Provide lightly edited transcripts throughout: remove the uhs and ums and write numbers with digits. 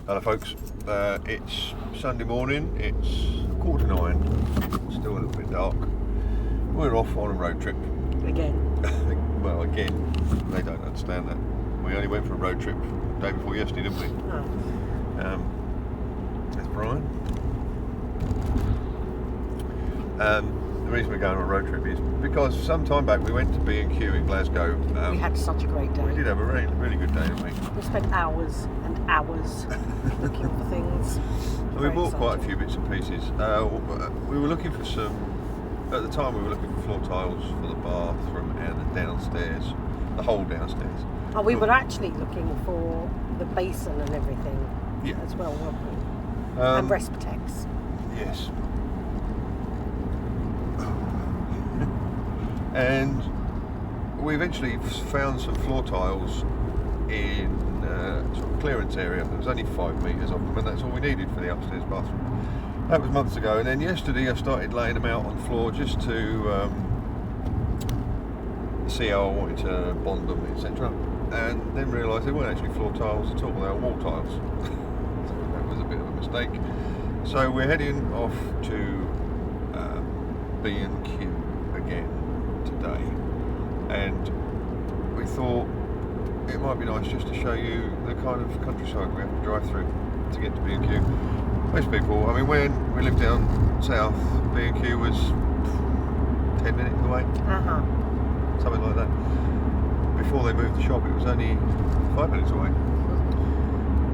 Hello folks, it's Sunday morning, it's 9:15, still a little bit dark. We're off on a road trip. Again. Well, again, they don't understand that. We only went for a road trip the day before yesterday, didn't we? Oh. There's Brian. The reason we're going on a road trip is because some time back we went to B&Q in Glasgow. We had such a great day. We did have a really, really good day, didn't we? We spent hours and hours looking for things. So we bought quite a few bits and pieces. We were looking for some, at the time we were looking for floor tiles for the bathroom and the downstairs, the whole downstairs. Oh, we were actually looking for the basin and everything as well, weren't we? And Respatex. Yes. And we eventually found some floor tiles in sort of clearance area. There was only 5 metres of them, and that's all we needed for the upstairs bathroom. That was months ago, and then yesterday I started laying them out on the floor just to see how I wanted to bond them, etc. And then realised they weren't actually floor tiles at all, they were wall tiles. So that was a bit of a mistake. So we're heading off to B&Q again today, and we thought it might be nice just to show you the kind of countryside we have to drive through to get to B&Q. Most people, I mean, when we lived down south, B&Q was 10 minutes away, something like that. Before they moved the shop, it was only 5 minutes away.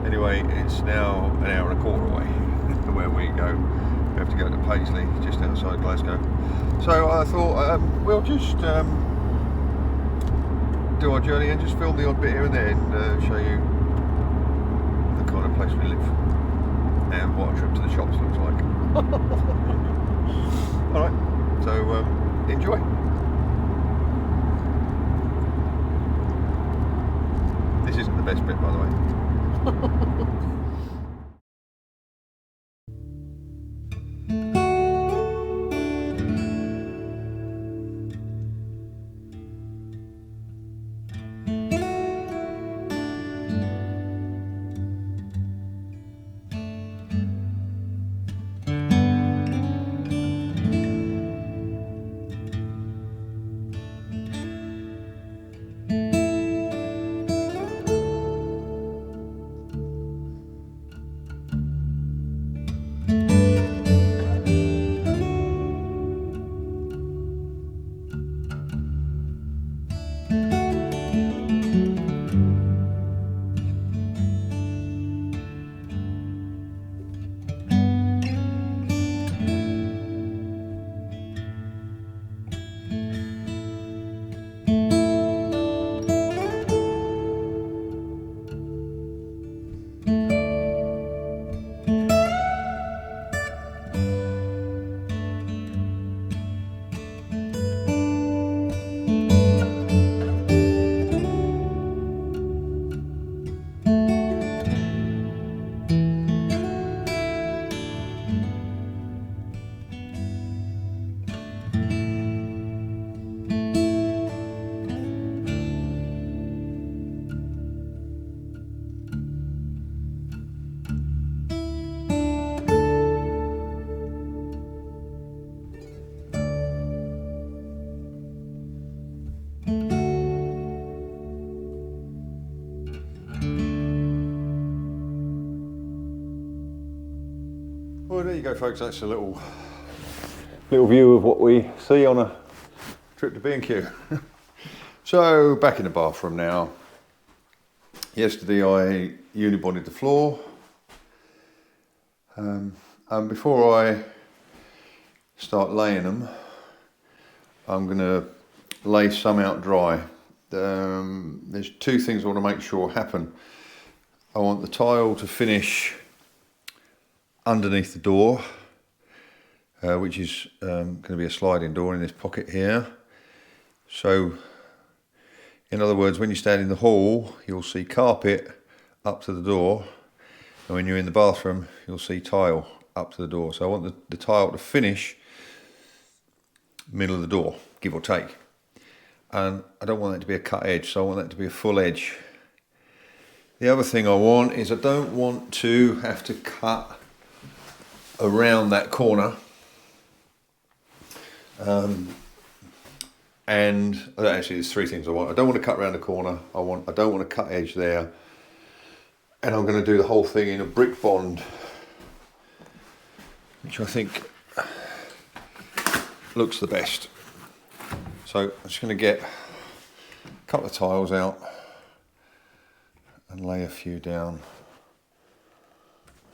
Anyway, it's now an hour and a quarter away where we go. We have to go to Paisley, just outside Glasgow. So I thought we'll just do our journey and just film the odd bit here and there and show you the kind of place we live and what a trip to the shops looks like. Alright, so enjoy. This isn't the best bit, by the way. Well, there you go, folks. That's a little view of what we see on a trip to B&Q. So back in the bathroom now. Yesterday I unibonded the floor, and before I start laying them, I'm going to lay some out dry. There's two things I want to make sure happen. I want the tile to finish underneath the door, which is going to be a sliding door in this pocket here. So, in other words, when you stand in the hall, you'll see carpet up to the door, and when you're in the bathroom, you'll see tile up to the door. So I want the tile to finish middle of the door, give or take. And I don't want that to be a cut edge, so I want that to be a full edge. The The other thing I want is I don't want to have to cut around that corner. And actually there's three things I want. I don't want to cut around the corner. I don't want to cut edge there. And I'm going to do the whole thing in a brick bond, which I think looks the best. So I'm just going to get a couple of tiles out and lay a few down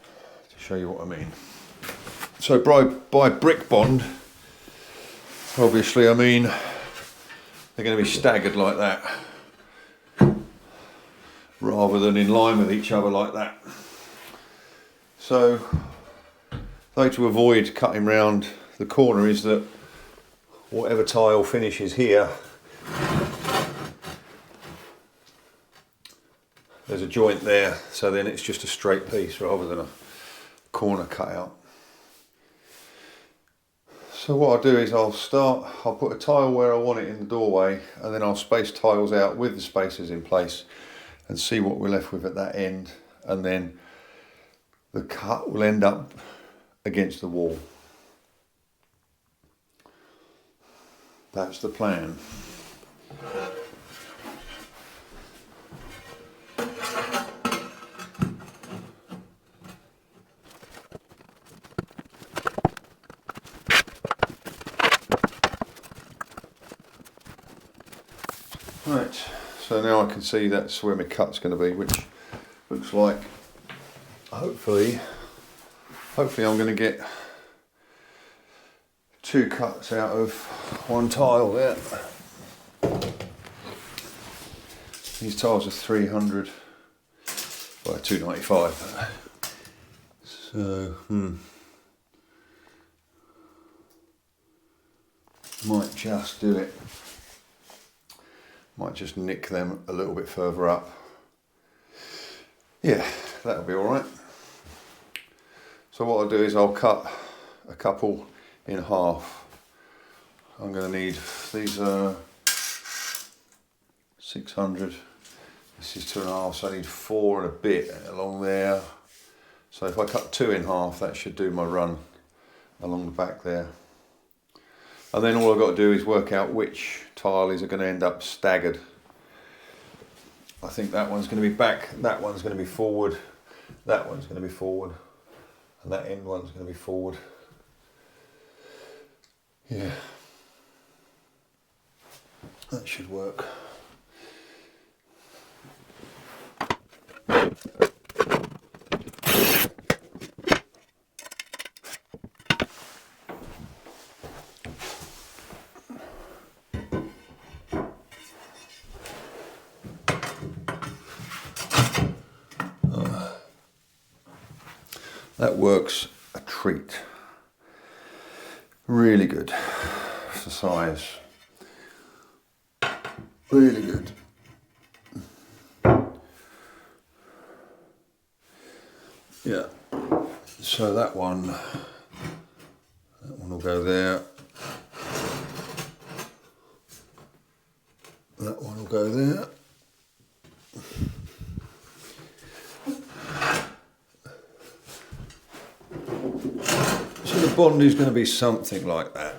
to show you what I mean. So by brick bond, obviously I mean they're going to be staggered like that, rather than in line with each other like that. So the way to avoid cutting round the corner is that whatever tile finishes here, there's a joint there, so then it's just a straight piece rather than a corner cut out. So what I'll do is I'll put a tile where I want it in the doorway, and then I'll space tiles out with the spacers in place and see what we're left with at that end, and then the cut will end up against the wall. That's the plan. Right, so now I can see that's where my cut's going to be, which looks like hopefully I'm going to get two cuts out of one tile there. These tiles are 300 by 295. So might just do it. Might just nick them a little bit further up. Yeah, that'll be all right. So what I'll do is I'll cut a couple in half. I'm going to need, these are 600, this is 2.5, so I need 4 and a bit along there. So if I cut 2 in half, that should do my run along the back there. And then all I've got to do is work out which tiles are going to end up staggered. I think that one's going to be back, that one's going to be forward, that one's going to be forward, and that end one's going to be forward. Yeah, that should work. That works a treat. Really good for size. Really good. Yeah. So that one will go there. That one will go there. So the bond is going to be something like that.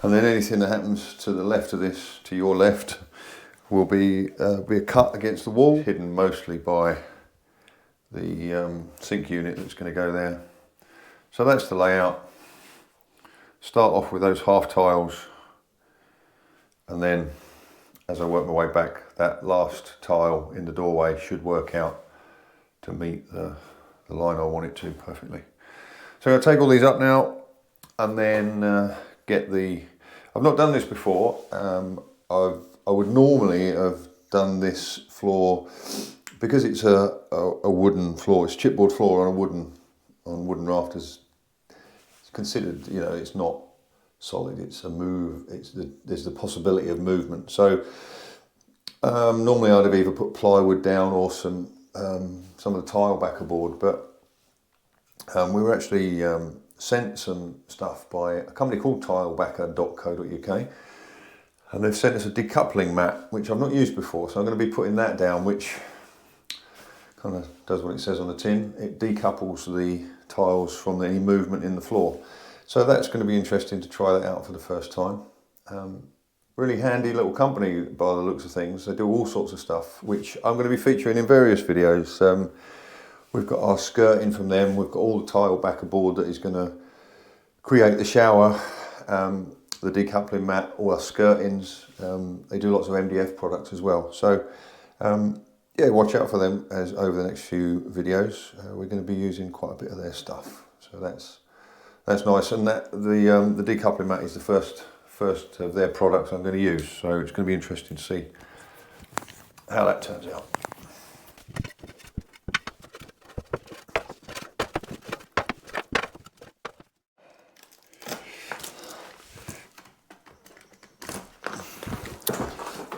And then anything that happens to the left of this, to your left, will be a cut against the wall, hidden mostly by the sink unit that's going to go there. So that's the layout. Start off with those half tiles, and then as I work my way back, that last tile in the doorway should work out to meet the line I want it to perfectly. So I'll take all these up now, and then get the, I've not done this before. I would normally have done this floor, because it's a wooden floor, it's chipboard floor on wooden rafters. It's considered, you know, it's not solid, it's a move, there's the possibility of movement. So normally I'd have either put plywood down or some of the tile backer board, but we were actually sent some stuff by a company called tilebacker.co.uk, and they've sent us a decoupling mat, which I've not used before, so I'm going to be putting that down, which kind of does what it says on the tin. It decouples the tiles from any movement in the floor. So that's going to be interesting to try that out for the first time. Really handy little company by the looks of things. They do all sorts of stuff, which I'm going to be featuring in various videos. We've got our skirting from them. We've got all the tile backer board that is going to create the shower, the decoupling mat, all our skirtings. They do lots of MDF products as well. So yeah, watch out for them as over the next few videos. We're going to be using quite a bit of their stuff. So that's nice. And that the decoupling mat is the first of their products I'm going to use. So it's going to be interesting to see how that turns out.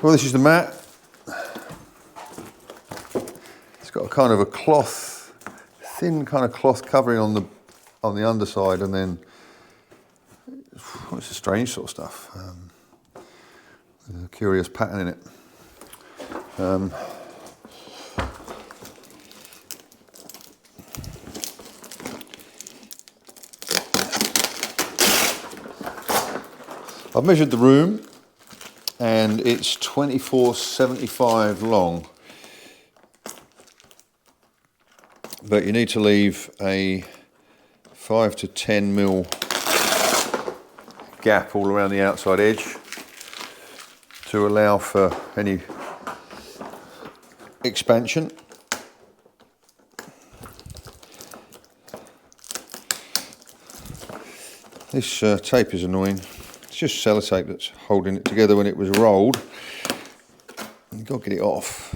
Well, this is the mat. It's got a kind of a cloth, thin kind of cloth covering on the underside, and then it's a strange sort of stuff. There's a curious pattern in it. I've measured the room, and it's 24.75 long, but you need to leave a 5 to 10 mil gap all around the outside edge to allow for any expansion. This tape is annoying. It's just sellotape that's holding it together when it was rolled. You've got to get it off.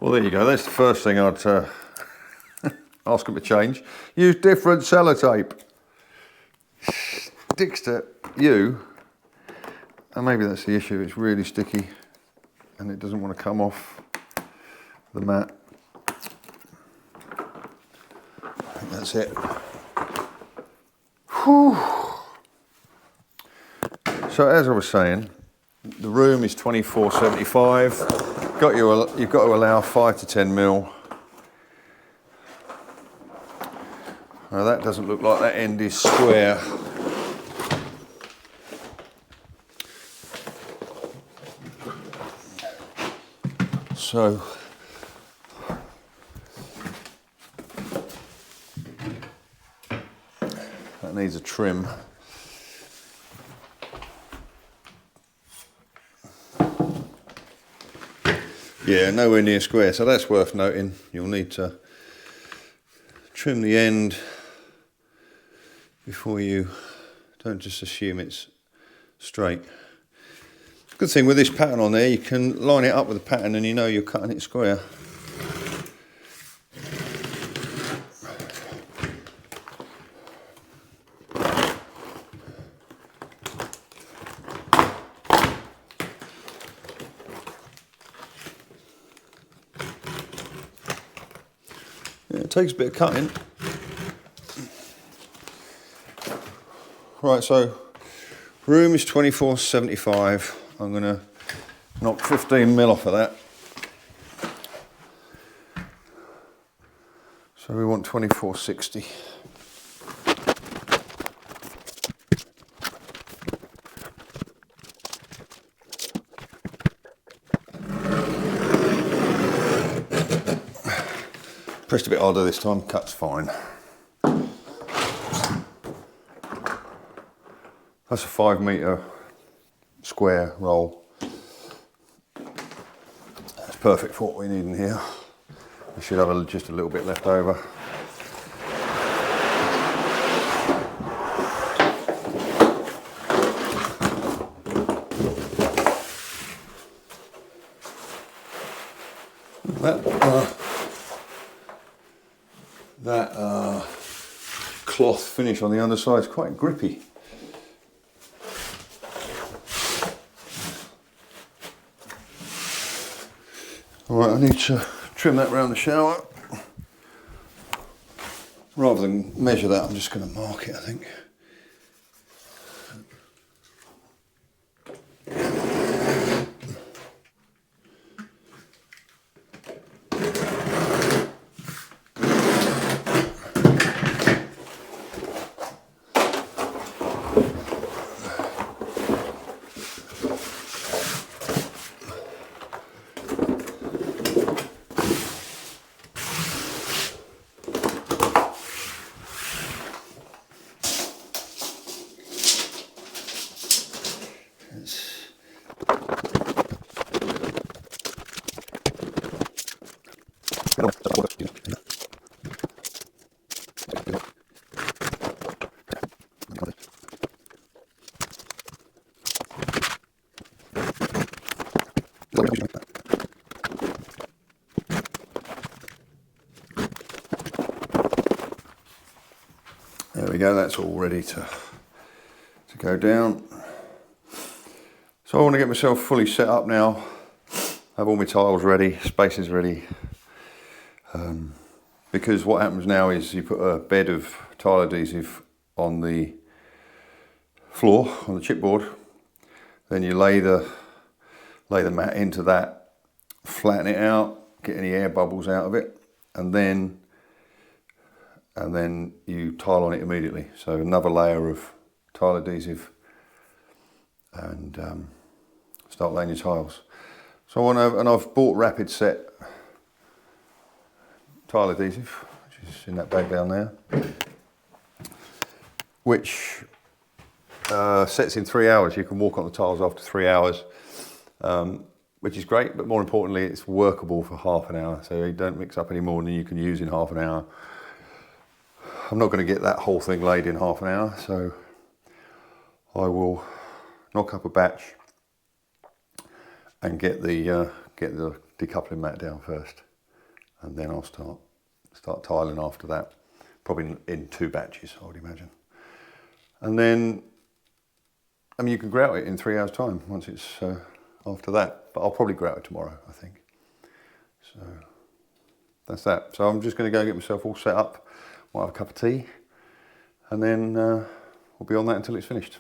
Well, there you go. That's the first thing I'd ask them to change. Use different sellotape. Sticks to you, and maybe that's the issue. It's really sticky, and it doesn't want to come off the mat. I think that's it. Whew. So as I was saying, the room is 24.75. You've got to allow 5 to 10 mil. Now that doesn't look like that end is square. So that needs a trim. Yeah, nowhere near square, so that's worth noting. You'll need to trim the end before you, don't just assume it's straight. Good thing with this pattern on there, you can line it up with the pattern and you know you're cutting it square. Yeah, it takes a bit of cutting. Right, so room is 24.75. I'm going to knock 15 mil off of that. So we want 24.60. Pressed a bit harder this time, cut's fine. That's a 5 metre square roll. That's perfect for what we need in here. We should have just a little bit left over. That cloth finish on the underside is quite grippy. Alright, I need to trim that round the shower. Rather than measure that, I'm just going to mark it, I think. There we go, that's all ready to go down. So I want to get myself fully set up now, have all my tiles ready, spaces ready, because what happens now is you put a bed of tile adhesive on the floor, on the chipboard, then you lay the mat into that, flatten it out, get any air bubbles out of it, and then you tile on it immediately. So another layer of tile adhesive and start laying your tiles. So I've bought Rapid Set tile adhesive, which is in that bag down there, which sets in 3 hours. You can walk on the tiles after 3 hours, which is great, but more importantly, it's workable for half an hour. So you don't mix up any more than you can use in half an hour. I'm not going to get that whole thing laid in half an hour, so I will knock up a batch and get the decoupling mat down first, and then I'll start tiling after that, probably in 2 batches, I would imagine. And then, I mean, you can grout it in 3 hours' time once it's after that, but I'll probably grout it tomorrow, I think. So that's that. So I'm just going to go get myself all set up. Might have a cup of tea, and then we'll be on that until it's finished.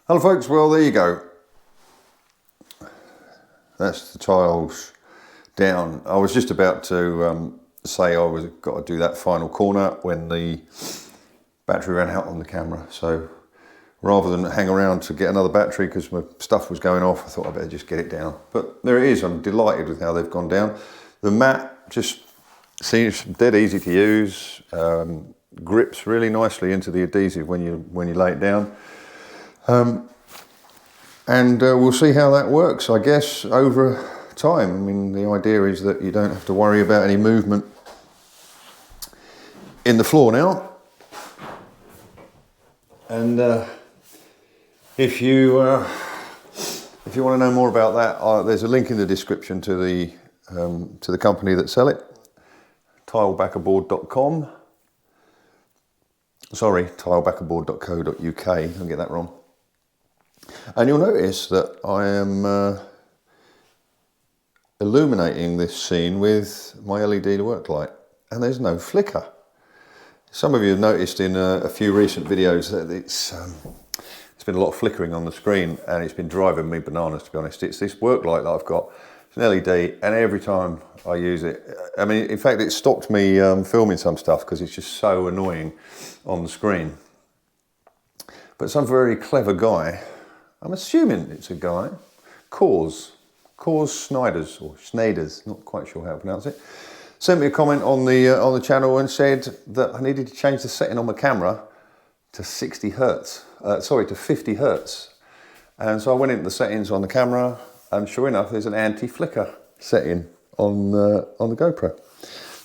Hello folks, well there you go. That's the tiles down. I was just about to say I was got to do that final corner when the battery ran out on the camera. So rather than hang around to get another battery because my stuff was going off, I thought I'd better just get it down. But there it is, I'm delighted with how they've gone down. The mat just seems dead easy to use, grips really nicely into the adhesive when you lay it down. And we'll see how that works, I guess, over time. I mean, the idea is that you don't have to worry about any movement in the floor now. And if you want to know more about that, there's a link in the description to the company that sell it, tilebackerboard.com. Sorry, tilebackerboard.co.uk. Don't get that wrong. And you'll notice that I am illuminating this scene with my LED work light, and there's no flicker. Some of you have noticed in a few recent videos that it's been a lot of flickering on the screen, and it's been driving me bananas, to be honest. It's this work light that I've got. It's an LED, and every time I use it, I mean, in fact, it stopped me filming some stuff because it's just so annoying on the screen. But some very clever guy, I'm assuming it's a guy, Cause Snyders, or Schneiders, not quite sure how to pronounce it, sent me a comment on the channel and said that I needed to change the setting on my camera to 50 hertz. And so I went into the settings on the camera, and sure enough, there's an anti-flicker setting on the GoPro.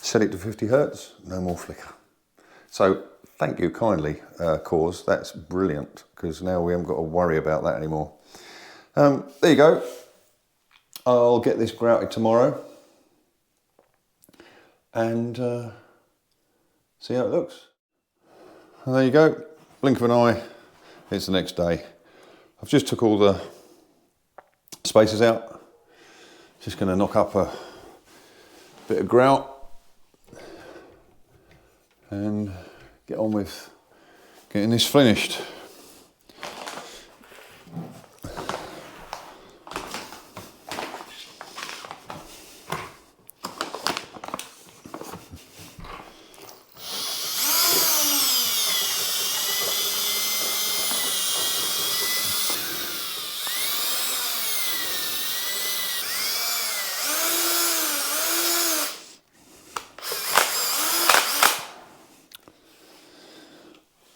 Set it to 50 hertz, no more flicker. So thank you kindly, Cause. That's brilliant, because now we haven't got to worry about that anymore. There you go. I'll get this grouted tomorrow and see how it looks. And there you go. Blink of an eye, it's the next day. I've just took all the spacers out. Just going to knock up a bit of grout and get on with getting this finished.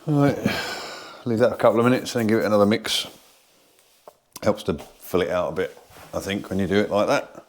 Right, leave that a couple of minutes and then give it another mix. Helps to fill it out a bit, I think, when you do it like that.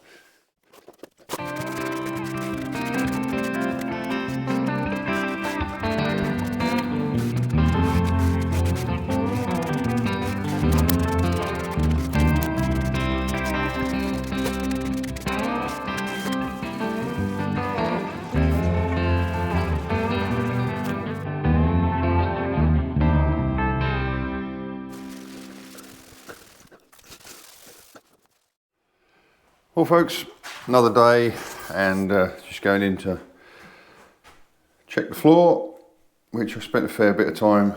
Well folks, another day, and just going in to check the floor, which I spent a fair bit of time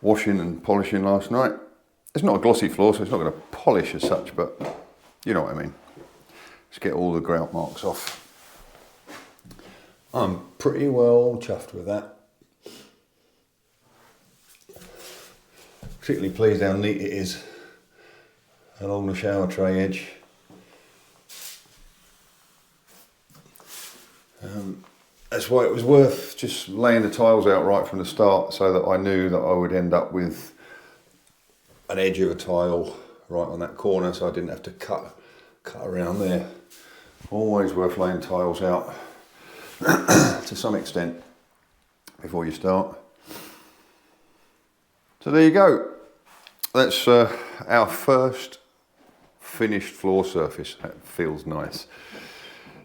washing and polishing last night. It's not a glossy floor, so it's not going to polish as such, but you know what I mean. Just get all the grout marks off. I'm pretty well chuffed with that. Particularly pleased how neat it is. along the shower tray edge. That's why it was worth just laying the tiles out right from the start, so that I knew that I would end up with an edge of a tile right on that corner, so I didn't have to cut around there. Always worth laying tiles out to some extent before you start. So there you go. That's our first finished floor surface. That feels nice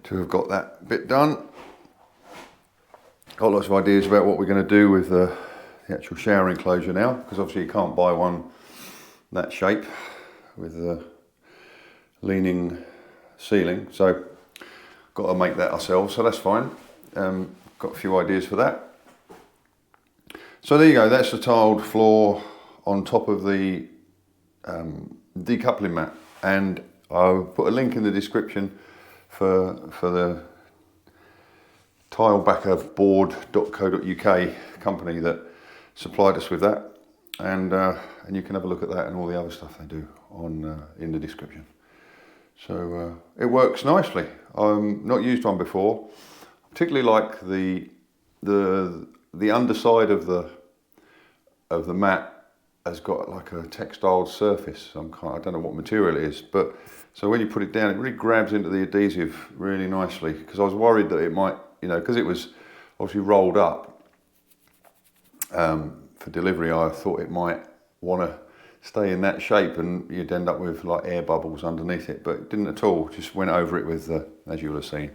to have got that bit done. Got lots of ideas about what we're going to do with the actual shower enclosure now, because obviously you can't buy one that shape with the leaning ceiling, so got to make that ourselves, so that's fine. Got a few ideas for that. So there you go, that's the tiled floor on top of the decoupling mat, and I'll put a link in the description for the tilebackerboard.co.uk company that supplied us with that, and you can have a look at that and all the other stuff they do on in the description. So it works nicely. I've not used one before. I particularly like the underside of the mat has got like a textile surface. I don't know what material it is, but so when you put it down, it really grabs into the adhesive really nicely, because I was worried that it might, because it was obviously rolled up for delivery, I thought it might want to stay in that shape and you'd end up with like air bubbles underneath it, but it didn't at all. Just went over it with, as you will have seen,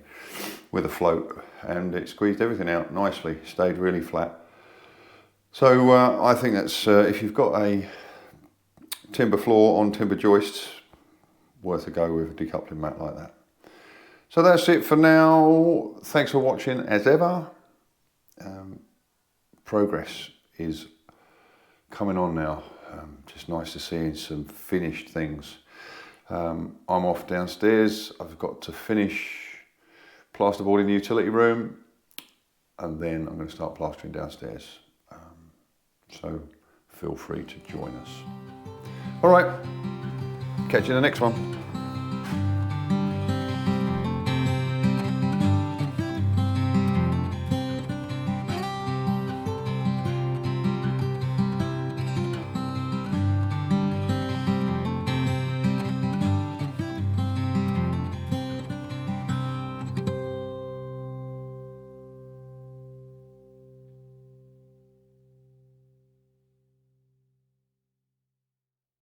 with a float, and it squeezed everything out nicely, stayed really flat. So I think that's, if you've got a timber floor on timber joists, worth a go with a decoupling mat like that. So that's it for now. Thanks for watching as ever. Progress is coming on now. Just nice to see some finished things. I'm off downstairs. I've got to finish plasterboarding the utility room, and then I'm going to start plastering downstairs. So feel free to join us. All right, catch you in the next one.